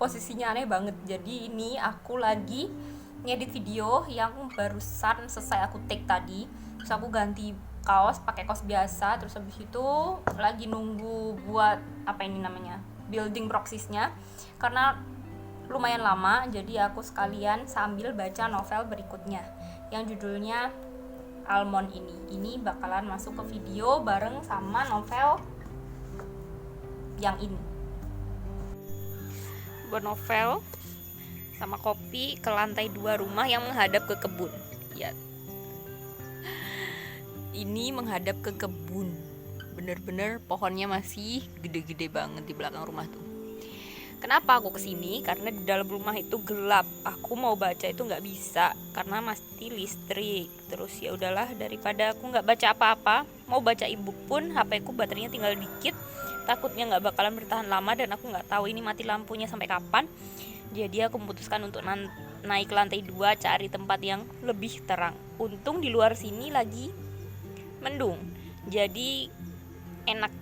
posisinya aneh banget. Jadi ini aku lagi ngedit video yang barusan selesai aku take tadi. Terus aku ganti kaos pakai kaos biasa. Terus habis itu lagi nunggu buat apa ini namanya, building proxysnya, karena lumayan lama. Jadi aku sekalian sambil baca novel berikutnya yang judulnya Almond. Ini bakalan masuk ke video bareng sama novel yang ini. Buat novel sama kopi ke lantai 2 rumah yang menghadap ke kebun. Ya, ini menghadap ke kebun. Bener-bener pohonnya masih gede-gede banget di belakang rumah tuh. Kenapa aku kesini? Karena di dalam rumah itu gelap. Aku mau baca itu nggak bisa karena mati listrik. Terus ya udahlah, daripada aku nggak baca apa-apa, mau baca ebook pun HP ku baterainya tinggal dikit. Takutnya nggak bakalan bertahan lama dan aku nggak tahu ini mati lampunya sampai kapan. Jadi aku memutuskan untuk naik ke lantai 2 cari tempat yang lebih terang. Untung di luar sini lagi mendung, jadi enak,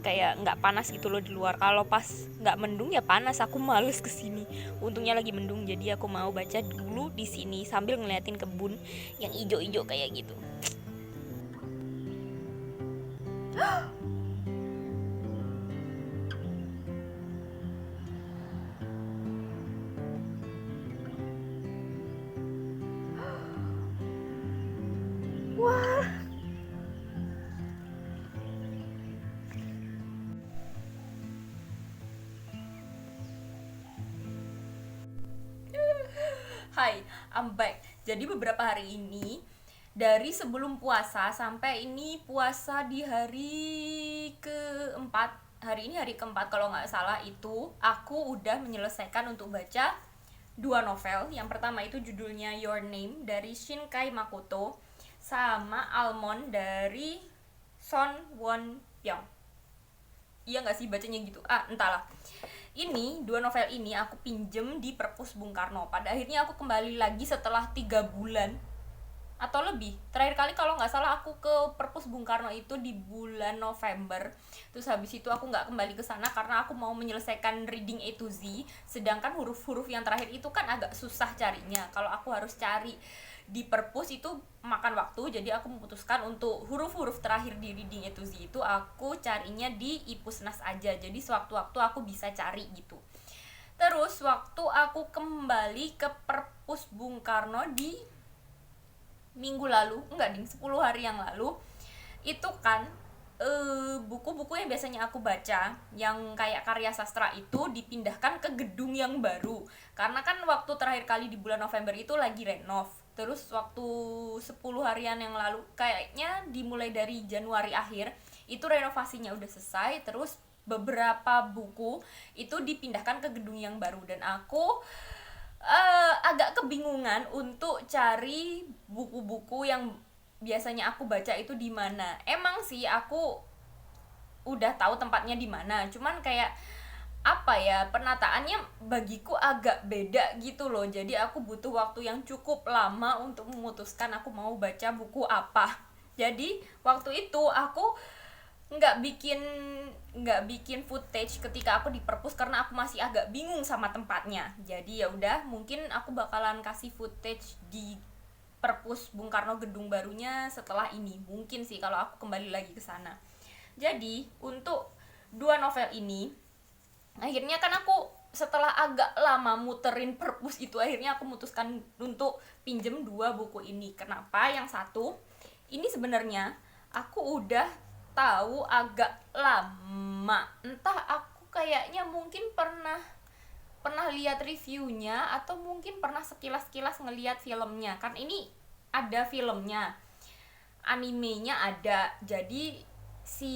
kayak nggak panas gitu loh di luar. Kalau pas nggak mendung ya panas, aku males kesini. Untungnya lagi mendung, jadi aku mau baca dulu di sini sambil ngeliatin kebun yang ijo-ijo kayak gitu. Wah, hai, I'm back. Jadi beberapa hari ini, dari sebelum puasa sampai ini puasa di hari keempat, hari ini hari keempat kalau nggak salah, itu aku udah menyelesaikan untuk baca 2 novel. Yang pertama itu judulnya Your Name dari Shinkai Makoto, sama Almond dari Son Won Pyong. Iya nggak sih bacanya gitu? Entahlah. Ini 2 novel ini aku pinjem di perpus Bung Karno. Pada akhirnya aku kembali lagi setelah 3 bulan atau lebih. Terakhir kali kalau nggak salah aku ke perpus Bung Karno itu di bulan November. Terus habis itu aku nggak kembali ke sana karena aku mau menyelesaikan reading A to Z. Sedangkan huruf-huruf yang terakhir itu kan agak susah carinya. Kalau aku harus cari di perpus itu makan waktu, jadi aku memutuskan untuk huruf-huruf terakhir di reading A to Z itu aku carinya di Ipusnas aja. Jadi sewaktu-waktu aku bisa cari gitu. Terus waktu aku kembali ke perpus Bung Karno di minggu lalu, enggak ding, 10 hari yang lalu, itu kan buku-buku yang biasanya aku baca yang kayak karya sastra itu dipindahkan ke gedung yang baru. Karena kan waktu terakhir kali di bulan November itu lagi renov. Terus waktu 10 harian yang lalu, kayaknya dimulai dari Januari akhir, itu renovasinya udah selesai. Terus beberapa buku itu dipindahkan ke gedung yang baru dan aku agak kebingungan untuk cari buku-buku yang biasanya aku baca itu di mana. Emang sih aku udah tahu tempatnya di mana, cuman kayak apa ya, penataannya bagiku agak beda gitu loh. Jadi aku butuh waktu yang cukup lama untuk memutuskan aku mau baca buku apa. Jadi waktu itu aku nggak bikin nggak bikin footage ketika aku di perpus karena aku masih agak bingung sama tempatnya. Jadi ya udah, mungkin aku bakalan kasih footage di perpus Bung Karno gedung barunya setelah ini, mungkin sih kalau aku kembali lagi ke sana. Jadi untuk 2 novel ini, akhirnya kan aku setelah agak lama muterin perpus itu, akhirnya aku memutuskan untuk pinjem 2 buku ini. Kenapa? Yang satu ini sebenarnya aku udah tahu agak lama, entah aku kayaknya mungkin pernah lihat reviewnya atau mungkin pernah sekilas-kilas ngelihat filmnya. Kan ini ada filmnya, animenya ada. Jadi si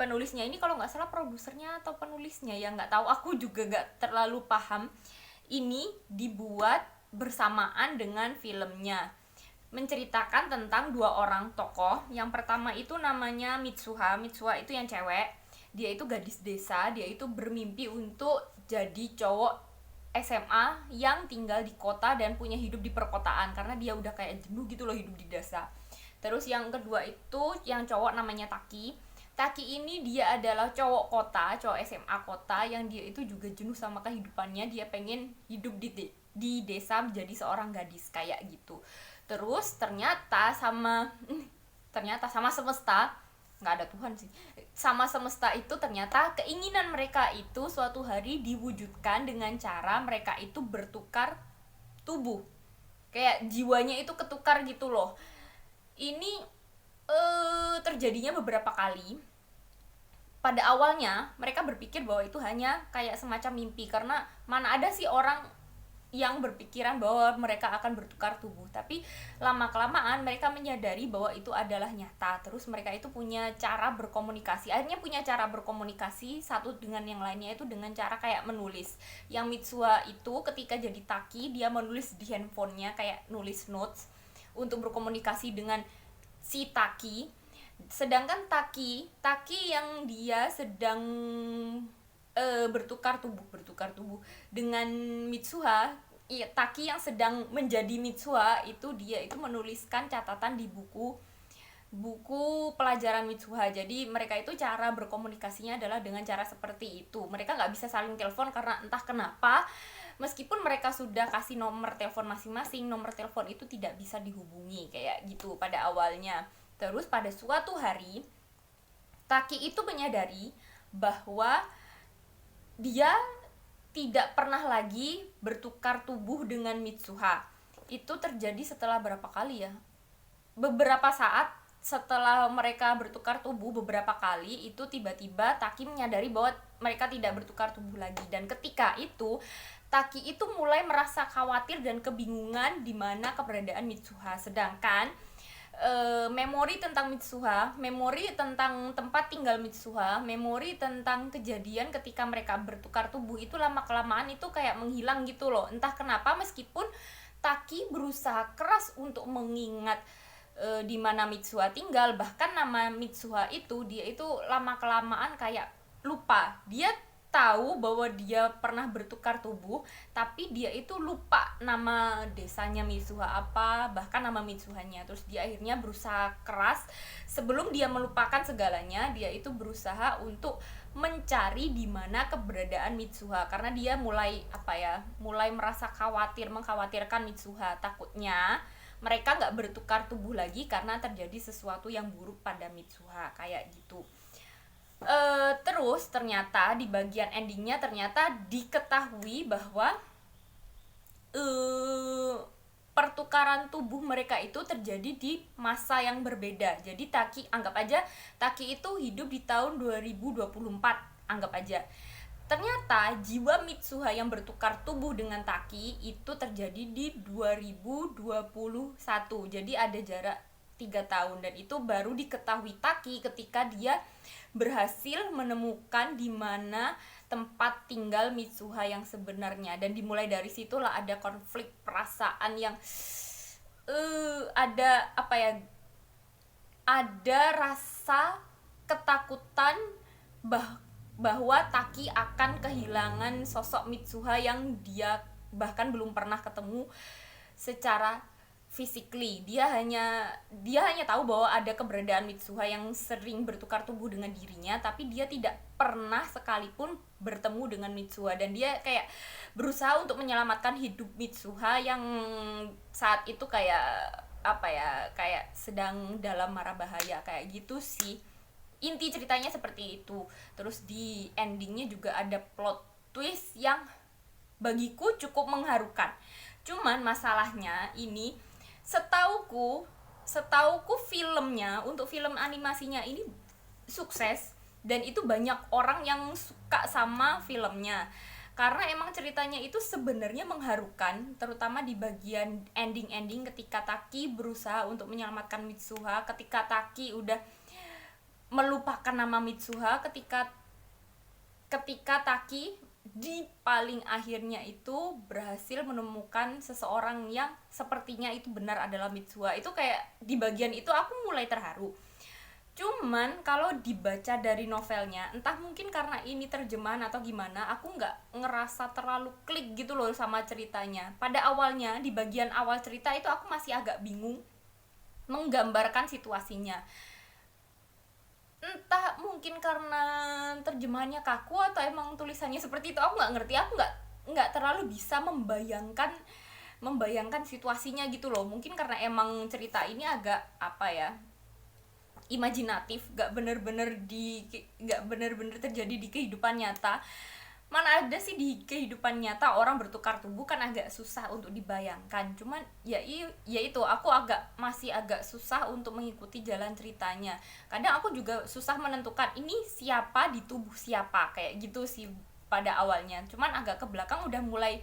penulisnya ini kalau nggak salah produsernya atau penulisnya, ya nggak tahu, aku juga nggak terlalu paham. Ini dibuat bersamaan dengan filmnya, menceritakan tentang 2 orang tokoh. Yang pertama itu namanya Mitsuha itu yang cewek. Dia itu gadis desa, dia itu bermimpi untuk jadi cowok SMA yang tinggal di kota dan punya hidup di perkotaan karena dia udah kayak jenuh gitu loh hidup di desa. Terus yang kedua itu yang cowok namanya Taki. Taki ini dia adalah cowok SMA kota yang dia itu juga jenuh sama kehidupannya, dia pengen hidup di desa menjadi seorang gadis kayak gitu. Terus ternyata sama semesta, nggak ada Tuhan sih, sama semesta itu ternyata keinginan mereka itu suatu hari diwujudkan dengan cara mereka itu bertukar tubuh, kayak jiwanya itu ketukar gitu loh. Ini terjadinya beberapa kali. Pada awalnya mereka berpikir bahwa itu hanya kayak semacam mimpi, karena mana ada sih orang yang berpikiran bahwa mereka akan bertukar tubuh. Tapi lama kelamaan mereka menyadari bahwa itu adalah nyata. Terus mereka itu punya cara berkomunikasi, akhirnya punya cara berkomunikasi satu dengan yang lainnya itu dengan cara kayak menulis. Yang Mitsuha itu ketika jadi Taki, dia menulis di handphonenya, kayak nulis notes untuk berkomunikasi dengan si Taki. Sedangkan Taki yang dia sedang bertukar tubuh dengan Mitsuha, Taki yang sedang menjadi Mitsuha itu, dia itu menuliskan catatan di buku pelajaran Mitsuha. Jadi mereka itu cara berkomunikasinya adalah dengan cara seperti itu. Mereka nggak bisa saling telepon karena entah kenapa, meskipun mereka sudah kasih nomor telepon masing-masing, nomor telepon itu tidak bisa dihubungi kayak gitu pada awalnya. Terus pada suatu hari Taki itu menyadari bahwa dia tidak pernah lagi bertukar tubuh dengan Mitsuha. Itu terjadi setelah berapa kali ya? Beberapa saat setelah mereka bertukar tubuh beberapa kali, itu tiba-tiba Taki menyadari bahwa mereka tidak bertukar tubuh lagi. Dan ketika itu Taki itu mulai merasa khawatir dan kebingungan di mana keberadaan Mitsuha. Sedangkan memori tentang Mitsuha, memori tentang tempat tinggal Mitsuha, memori tentang kejadian ketika mereka bertukar tubuh itu lama-kelamaan itu kayak menghilang gitu loh. Entah kenapa, meskipun Taki berusaha keras untuk mengingat di mana Mitsuha tinggal, bahkan nama Mitsuha itu dia itu lama-kelamaan kayak lupa. Dia tahu bahwa dia pernah bertukar tubuh, tapi dia itu lupa nama desanya Mitsuha apa, bahkan nama Mitsuhanya. Terus dia akhirnya berusaha keras, sebelum dia melupakan segalanya, dia itu berusaha untuk mencari di mana keberadaan Mitsuha, karena dia mulai merasa mengkhawatirkan Mitsuha. Takutnya mereka nggak bertukar tubuh lagi karena terjadi sesuatu yang buruk pada Mitsuha kayak gitu. Terus ternyata di bagian endingnya ternyata diketahui bahwa pertukaran tubuh mereka itu terjadi di masa yang berbeda. Jadi anggap aja Taki itu hidup di tahun 2024, anggap aja. Ternyata jiwa Mitsuha yang bertukar tubuh dengan Taki itu terjadi di 2021. Jadi ada jarak 3 tahun, dan itu baru diketahui Taki ketika dia berhasil menemukan di mana tempat tinggal Mitsuha yang sebenarnya. Dan dimulai dari situlah ada konflik perasaan yang ada rasa ketakutan bahwa Taki akan kehilangan sosok Mitsuha yang dia bahkan belum pernah ketemu secara physically. Dia hanya tahu bahwa ada keberadaan Mitsuha yang sering bertukar tubuh dengan dirinya, tapi dia tidak pernah sekalipun bertemu dengan Mitsuha. Dan dia kayak berusaha untuk menyelamatkan hidup Mitsuha yang saat itu kayak sedang dalam mara bahaya kayak gitu sih. Inti ceritanya seperti itu. Terus di endingnya juga ada plot twist yang bagiku cukup mengharukan. Cuman masalahnya ini, setauku filmnya, untuk film animasinya ini sukses, dan itu banyak orang yang suka sama filmnya karena emang ceritanya itu sebenarnya mengharukan, terutama di bagian ending ketika Taki berusaha untuk menyelamatkan Mitsuha, ketika Taki udah melupakan nama Mitsuha, ketika Taki di paling akhirnya itu berhasil menemukan seseorang yang sepertinya itu benar adalah Mitsuha. Itu kayak di bagian itu aku mulai terharu. Cuman kalau dibaca dari novelnya, entah mungkin karena ini terjemahan atau gimana, aku nggak ngerasa terlalu klik gitu loh sama ceritanya. Pada awalnya, di bagian awal cerita itu aku masih agak bingung menggambarkan situasinya. entah mungkin karena terjemahannya kaku atau emang tulisannya seperti itu, aku nggak ngerti. Aku nggak terlalu bisa membayangkan situasinya gitu loh. Mungkin karena emang cerita ini agak apa ya, imajinatif, nggak bener-bener terjadi di kehidupan nyata. Mana ada sih di kehidupan nyata orang bertukar tubuh, kan agak susah untuk dibayangkan. Cuman ya itu aku masih agak susah untuk mengikuti jalan ceritanya. Kadang aku juga susah menentukan ini siapa di tubuh siapa, kayak gitu sih pada awalnya. Cuman agak ke belakang udah mulai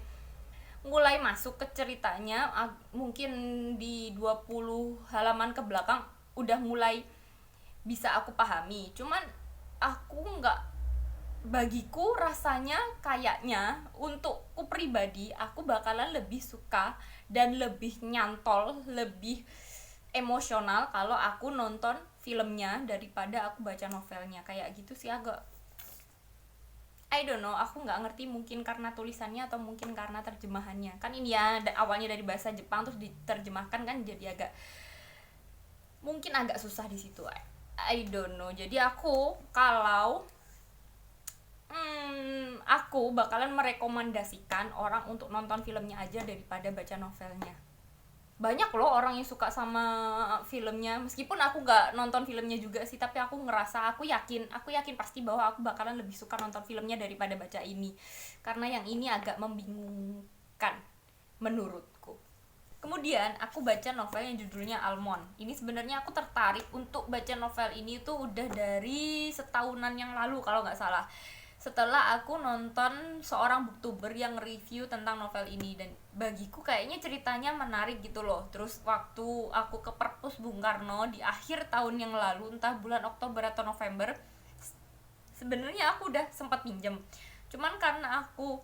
masuk ke ceritanya, mungkin di 20 halaman ke belakang udah mulai bisa aku pahami. Cuman aku nggak bagiku rasanya kayaknya untukku pribadi aku bakalan lebih suka dan lebih nyantol, lebih emosional kalau aku nonton filmnya daripada aku baca novelnya. Kayak gitu sih, agak I don't know, aku nggak ngerti, mungkin karena tulisannya atau mungkin karena terjemahannya. Kan ini ya awalnya dari bahasa Jepang terus diterjemahkan, kan jadi mungkin agak susah di situ. I don't know. Jadi aku bakalan merekomendasikan orang untuk nonton filmnya aja daripada baca novelnya. Banyak loh orang yang suka sama filmnya, meskipun aku nggak nonton filmnya juga sih, tapi aku yakin pasti bahwa aku bakalan lebih suka nonton filmnya daripada baca ini, karena yang ini agak membingungkan menurutku. Kemudian aku baca novel yang judulnya Almond. Ini sebenarnya aku tertarik untuk baca novel ini tuh udah dari setahunan yang lalu kalau nggak salah, setelah aku nonton seorang booktuber yang review tentang novel ini, dan bagiku kayaknya ceritanya menarik gitu loh. Terus waktu aku ke Perpus Bung Karno di akhir tahun yang lalu, entah bulan Oktober atau November, sebenarnya aku udah sempat pinjem. Cuman karena aku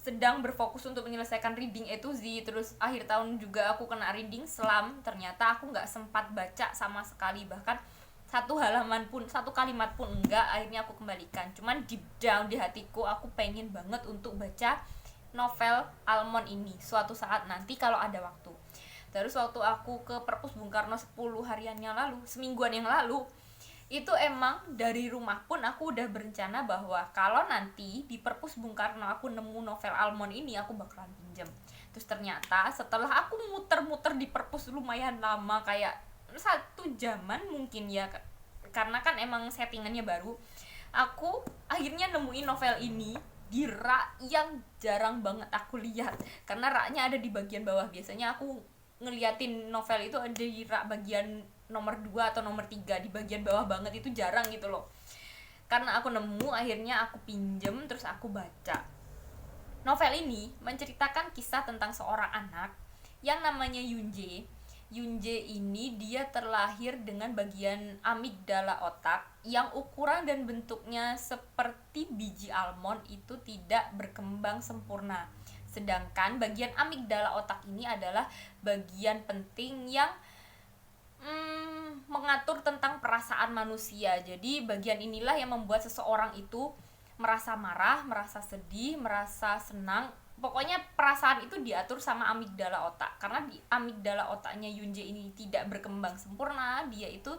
sedang berfokus untuk menyelesaikan reading A to Z, terus akhir tahun juga aku kena reading slam, ternyata aku nggak sempat baca sama sekali, bahkan satu halaman pun, satu kalimat pun enggak. Akhirnya aku kembalikan. Cuman deep down di hatiku aku pengen banget untuk baca novel Almond ini suatu saat nanti kalau ada waktu. Terus waktu aku ke Perpus Bung Karno 10 harian yang lalu, semingguan yang lalu, itu emang dari rumah pun aku udah berencana bahwa kalau nanti di Perpus Bung Karno aku nemu novel Almond ini, aku bakalan pinjam. Terus ternyata setelah aku muter-muter di Perpus lumayan lama, kayak 1 jaman mungkin ya, karena kan emang settingannya baru, aku akhirnya nemuin novel ini di rak yang jarang banget aku lihat, karena raknya ada di bagian bawah. Biasanya aku ngeliatin novel itu ada di rak bagian nomor 2 atau nomor 3, di bagian bawah banget itu jarang gitu loh. Karena aku nemu, akhirnya aku pinjem, terus aku baca. Novel ini menceritakan kisah tentang seorang anak yang namanya Yunje. Yunje ini dia terlahir dengan bagian amigdala otak yang ukuran dan bentuknya seperti biji almond itu tidak berkembang sempurna. Sedangkan bagian amigdala otak ini adalah bagian penting yang mengatur tentang perasaan manusia. Jadi bagian inilah yang membuat seseorang itu merasa marah, merasa sedih, merasa senang. Pokoknya perasaan itu diatur sama amigdala otak. Karena di amigdala otaknya Yunje ini tidak berkembang sempurna, dia itu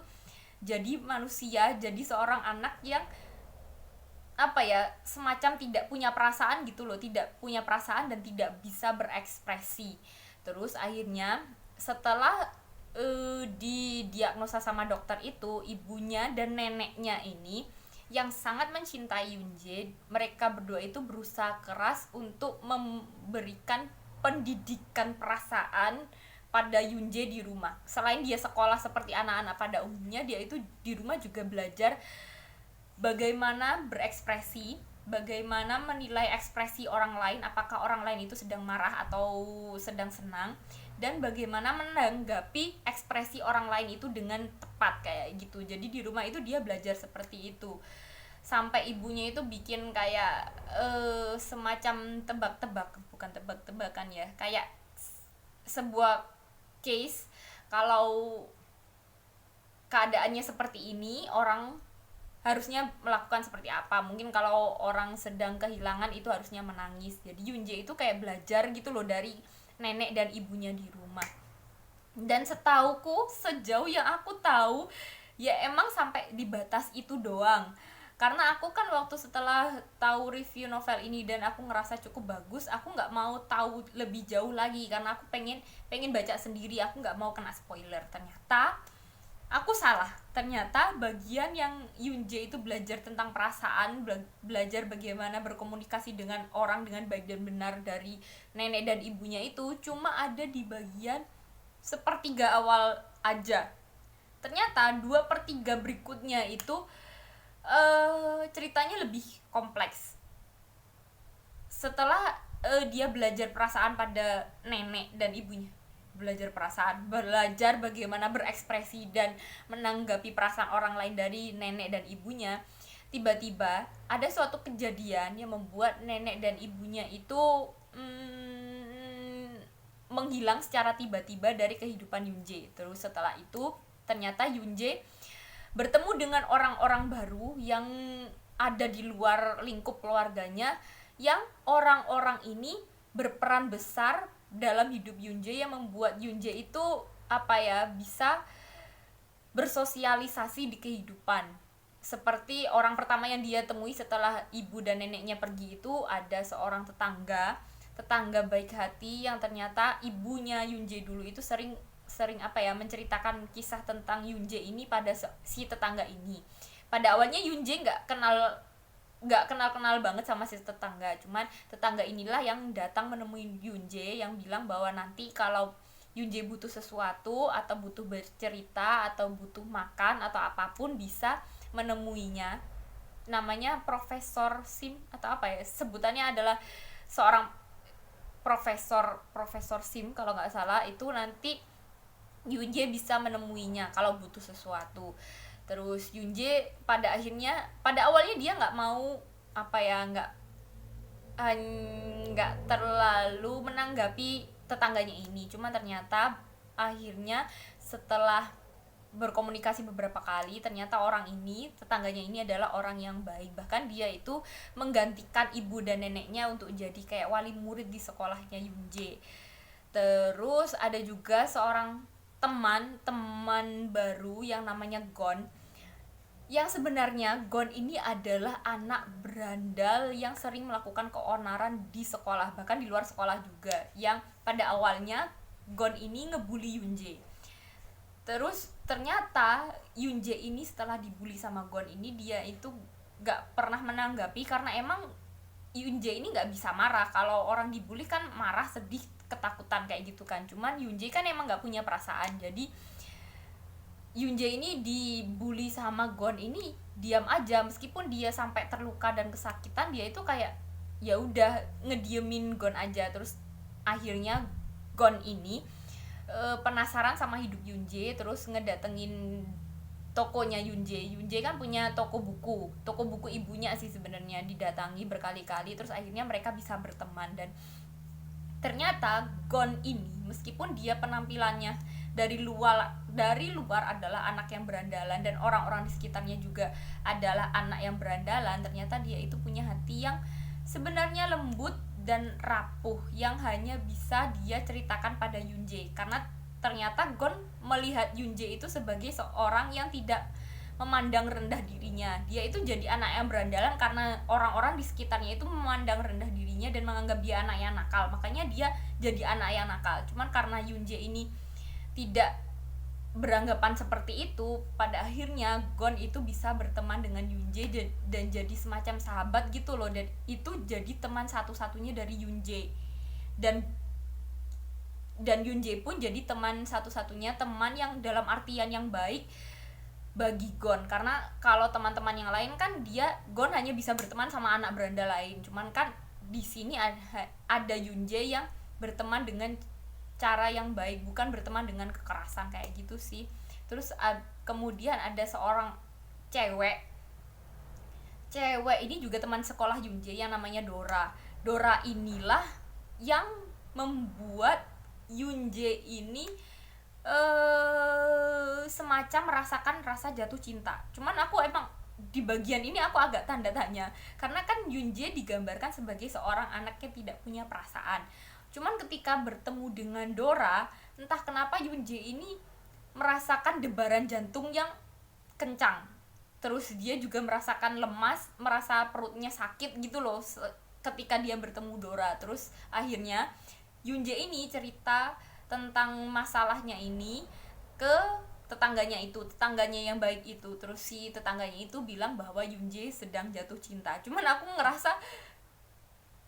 jadi manusia, jadi seorang anak yang semacam tidak punya perasaan gitu loh, tidak punya perasaan dan tidak bisa berekspresi. Terus akhirnya setelah didiagnosa sama dokter itu, ibunya dan neneknya ini yang sangat mencintai Yunje, mereka berdua itu berusaha keras untuk memberikan pendidikan perasaan pada Yunje di rumah. Selain dia sekolah seperti anak-anak pada umumnya, dia itu di rumah juga belajar bagaimana berekspresi, bagaimana menilai ekspresi orang lain, apakah orang lain itu sedang marah atau sedang senang, dan bagaimana menanggapi ekspresi orang lain itu dengan tepat, kayak gitu. Jadi di rumah itu dia belajar seperti itu. Sampai ibunya itu bikin kayak semacam bukan tebak-tebakan ya, kayak sebuah case, kalau keadaannya seperti ini orang harusnya melakukan seperti apa. Mungkin kalau orang sedang kehilangan itu harusnya menangis. Jadi Yunje itu kayak belajar gitu loh dari nenek dan ibunya di rumah. Dan sejauh yang aku tahu, ya emang sampai di batas itu doang. Karena aku kan waktu setelah tahu review novel ini dan aku ngerasa cukup bagus, aku nggak mau tahu lebih jauh lagi karena aku pengen pengen baca sendiri, aku nggak mau kena spoiler. Ternyata aku salah. Ternyata bagian yang Yunje itu belajar tentang perasaan, belajar bagaimana berkomunikasi dengan orang dengan baik dan benar dari nenek dan ibunya itu cuma ada di bagian sepertiga awal aja. Ternyata 2/3 berikutnya itu ceritanya lebih kompleks. Setelah dia belajar perasaan pada nenek dan ibunya, belajar perasaan, belajar bagaimana berekspresi dan menanggapi perasaan orang lain dari nenek dan ibunya, tiba-tiba ada suatu kejadian yang membuat nenek dan ibunya itu menghilang secara tiba-tiba dari kehidupan Yunje. Terus setelah itu ternyata Yunje bertemu dengan orang-orang baru yang ada di luar lingkup keluarganya, yang orang-orang ini berperan besar dalam hidup Yunje yang membuat Yunje itu bisa bersosialisasi di kehidupan. Seperti orang pertama yang dia temui setelah ibu dan neneknya pergi itu ada seorang tetangga baik hati yang ternyata ibunya Yunje dulu itu sering sering menceritakan kisah tentang Yunje ini pada si tetangga ini. Pada awalnya Yunje nggak kenal banget sama si tetangga, cuman tetangga inilah yang datang menemui Yunje yang bilang bahwa nanti kalau Yunje butuh sesuatu atau butuh bercerita atau butuh makan atau apapun bisa menemuinya. Namanya Profesor Sim atau sebutannya adalah seorang profesor Sim kalau nggak salah. Itu nanti Yunje bisa menemuinya kalau butuh sesuatu. Terus Yunje pada awalnya dia nggak mau nggak terlalu menanggapi tetangganya ini. Cuma ternyata akhirnya setelah berkomunikasi beberapa kali, ternyata tetangganya ini adalah orang yang baik. Bahkan dia itu menggantikan ibu dan neneknya untuk jadi kayak wali murid di sekolahnya Yunje. Terus ada juga seorang teman baru yang namanya Gon, yang sebenarnya Gon ini adalah anak berandal yang sering melakukan keonaran di sekolah, bahkan di luar sekolah juga, yang pada awalnya Gon ini ngebully Yunje. Terus ternyata Yunje ini setelah dibully sama Gon ini, dia itu gak pernah menanggapi karena emang Yunje ini gak bisa marah. Kalau orang dibully kan marah, sedih, ketakutan kayak gitu kan. Cuman Yunje kan emang gak punya perasaan. Jadi Yunje ini dibully sama Gon ini diam aja, meskipun dia sampai terluka dan kesakitan, dia itu kayak ya udah ngediemin Gon aja. Terus akhirnya Gon ini penasaran sama hidup Yunje, terus ngedatengin tokonya Yunje. Yunje kan punya toko buku ibunya sih sebenarnya, didatangi berkali-kali. Terus akhirnya mereka bisa berteman. Dan ternyata Gon ini meskipun dia penampilannya dari luar adalah anak yang berandalan dan orang-orang di sekitarnya juga adalah anak yang berandalan, ternyata dia itu punya hati yang sebenarnya lembut dan rapuh yang hanya bisa dia ceritakan pada Yunje. Karena ternyata Gon melihat Yunje itu sebagai seorang yang tidak memandang rendah dirinya. Dia itu jadi anak yang berandalan karena orang-orang di sekitarnya itu memandang rendah dirinya dan menganggap dia anak yang nakal. Makanya dia jadi anak yang nakal. Cuman karena Yunje ini tidak beranggapan seperti itu, pada akhirnya Gon itu bisa berteman dengan Yunje dan jadi semacam sahabat gitu loh. Dan itu jadi teman satu-satunya dari Yunje. Dan Yunje pun jadi teman satu-satunya, teman yang dalam artian yang baik bagi Gon. Karena kalau teman-teman yang lain kan Gon hanya bisa berteman sama anak beranda lain. Cuman kan di sini ada Yunje yang berteman dengan cara yang baik, bukan berteman dengan kekerasan kayak gitu sih. Terus kemudian ada seorang cewek ini juga teman sekolah Yunje yang namanya Dora inilah yang membuat Yunje ini semacam merasakan rasa jatuh cinta. Cuman aku emang di bagian ini aku agak tanda tanya, karena kan Yunje digambarkan sebagai seorang anak yang tidak punya perasaan. Cuman ketika bertemu dengan Dora, entah kenapa Yunje ini merasakan debaran jantung yang kencang, terus dia juga merasakan lemas, merasa perutnya sakit gitu loh ketika dia bertemu Dora. Terus akhirnya Yunje ini cerita tentang masalahnya ini ke tetangganya yang baik itu. Terus si tetangganya itu bilang bahwa Yunje sedang jatuh cinta. Cuman aku ngerasa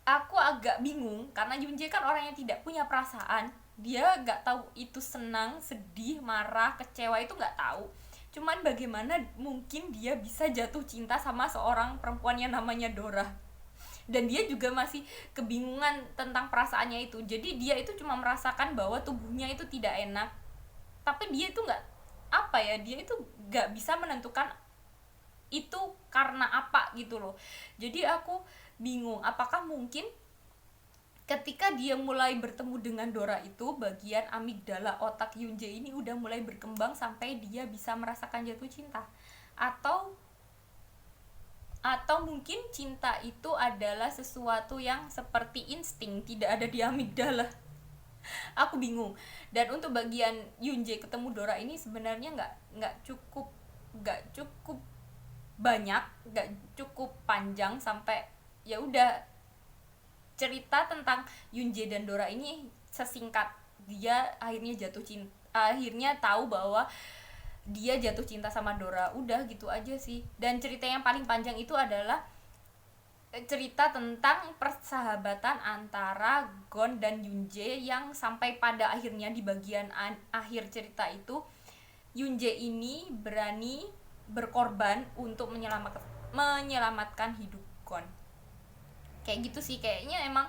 aku agak bingung karena Yunje kan orang yang tidak punya perasaan. Dia nggak tahu itu senang, sedih, marah, kecewa, itu nggak tahu. Cuman bagaimana mungkin dia bisa jatuh cinta sama seorang perempuan yang namanya Dora, dan dia juga masih kebingungan tentang perasaannya itu. Jadi dia itu cuma merasakan bahwa tubuhnya itu tidak enak, tapi dia itu nggak dia itu nggak bisa menentukan itu karena apa gitu loh. Jadi aku bingung, apakah mungkin ketika dia mulai bertemu dengan Dora itu, bagian amigdala otak Yunje ini udah mulai berkembang sampai dia bisa merasakan jatuh cinta, atau mungkin cinta itu adalah sesuatu yang seperti insting, tidak ada di amigdala. Aku bingung. Dan untuk bagian Yunje ketemu Dora ini sebenarnya nggak cukup banyak, nggak cukup panjang, sampai ya udah cerita tentang Yunje dan Dora ini sesingkat dia akhirnya akhirnya tahu bahwa dia jatuh cinta sama Dora, udah gitu aja sih. Dan cerita yang paling panjang itu adalah cerita tentang persahabatan antara Gon dan Yunje, yang sampai pada akhirnya di bagian akhir cerita itu Yunje ini berani berkorban untuk menyelamatkan hidup Gon. Kayak gitu sih, kayaknya emang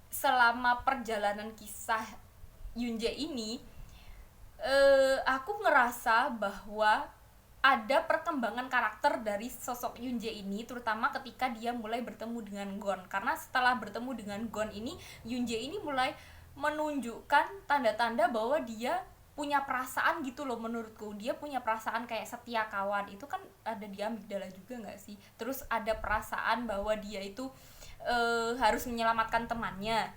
selama perjalanan kisah Yunje ini aku ngerasa bahwa ada perkembangan karakter dari sosok Yunje ini, terutama ketika dia mulai bertemu dengan Gon. Karena setelah bertemu dengan Gon ini, Yunje ini mulai menunjukkan tanda-tanda bahwa dia punya perasaan gitu loh. Menurutku dia punya perasaan kayak setia kawan, itu kan ada di amigdala juga nggak sih. Terus ada perasaan bahwa dia itu harus menyelamatkan temannya,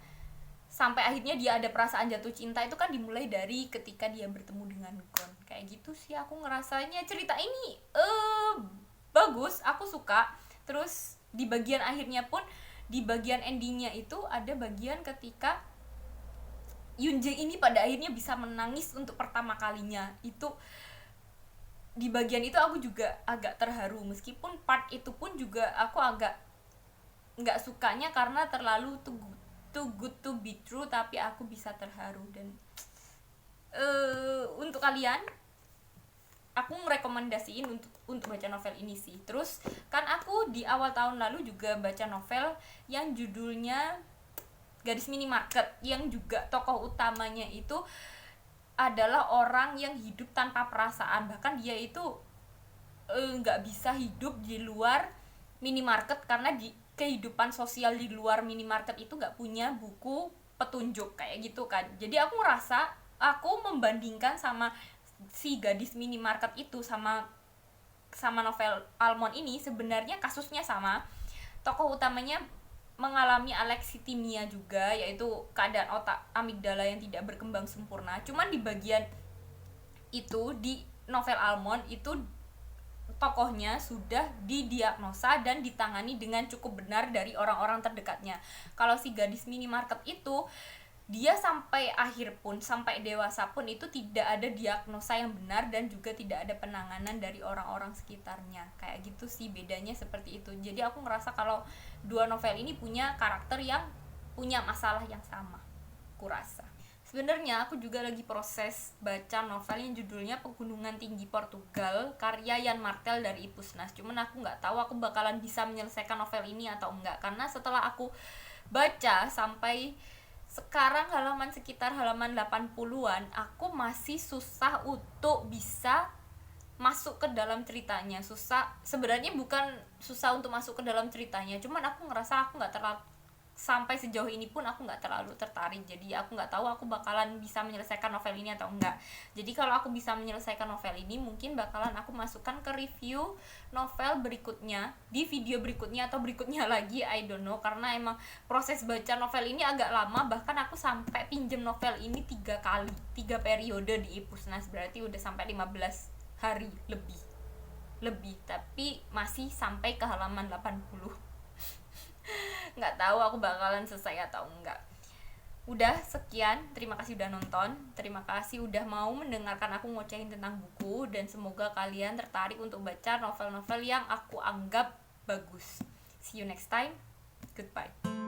sampai akhirnya dia ada perasaan jatuh cinta, itu kan dimulai dari ketika dia bertemu dengan Gon. Kayak gitu sih aku ngerasanya. Cerita ini bagus, aku suka. Terus di bagian akhirnya pun, di bagian endingnya itu ada bagian ketika Yunje ini pada akhirnya bisa menangis untuk pertama kalinya. Itu di bagian itu aku juga agak terharu, meskipun part itu pun juga aku agak nggak sukanya karena terlalu too good to be true, tapi aku bisa terharu. Dan untuk kalian, aku merekomendasiin untuk baca novel ini sih. Terus kan aku di awal tahun lalu juga baca novel yang judulnya Gadis Minimarket, yang juga tokoh utamanya itu adalah orang yang hidup tanpa perasaan. Bahkan dia itu nggak bisa hidup di luar minimarket, karena di kehidupan sosial di luar minimarket itu nggak punya buku petunjuk kayak gitu kan. Jadi aku ngerasa, aku membandingkan sama si Gadis Minimarket itu sama novel Almond ini, sebenarnya kasusnya sama. Tokoh utamanya mengalami alexitimia juga, yaitu keadaan otak amigdala yang tidak berkembang sempurna. Cuman di bagian itu, di novel Almond itu tokohnya sudah didiagnosa dan ditangani dengan cukup benar dari orang-orang terdekatnya. Kalau si Gadis Minimarket itu, dia sampai akhir pun, sampai dewasa pun, itu tidak ada diagnosa yang benar dan juga tidak ada penanganan dari orang-orang sekitarnya. Kayak gitu sih bedanya, seperti itu. Jadi aku ngerasa kalau dua novel ini punya karakter yang punya masalah yang sama, kurasa. Sebenarnya aku juga lagi proses baca novel yang judulnya Pegunungan Tinggi Portugal, karya Yann Martel dari Ipusnas. Cuman aku nggak tahu aku bakalan bisa menyelesaikan novel ini atau enggak, karena setelah aku baca sampai sekarang sekitar halaman 80-an, aku masih susah untuk bisa masuk ke dalam ceritanya. Sebenarnya bukan susah untuk masuk ke dalam ceritanya, cuman aku ngerasa aku nggak terlalu, sampai sejauh ini pun aku nggak terlalu tertarik. Jadi aku nggak tahu aku bakalan bisa menyelesaikan novel ini atau enggak. Jadi kalau aku bisa menyelesaikan novel ini, mungkin bakalan aku masukkan ke review novel berikutnya, di video berikutnya atau berikutnya lagi, I don't know. Karena emang proses baca novel ini agak lama, bahkan aku sampai pinjem novel ini 3 periode di Ipusnas, berarti udah sampai 15 hari lebih, tapi masih sampai ke halaman 80. Nggak tahu aku bakalan selesai atau enggak. Udah sekian, terima kasih udah nonton, terima kasih udah mau mendengarkan aku ngocehin tentang buku, dan semoga kalian tertarik untuk baca novel-novel yang aku anggap bagus. See you next time, goodbye.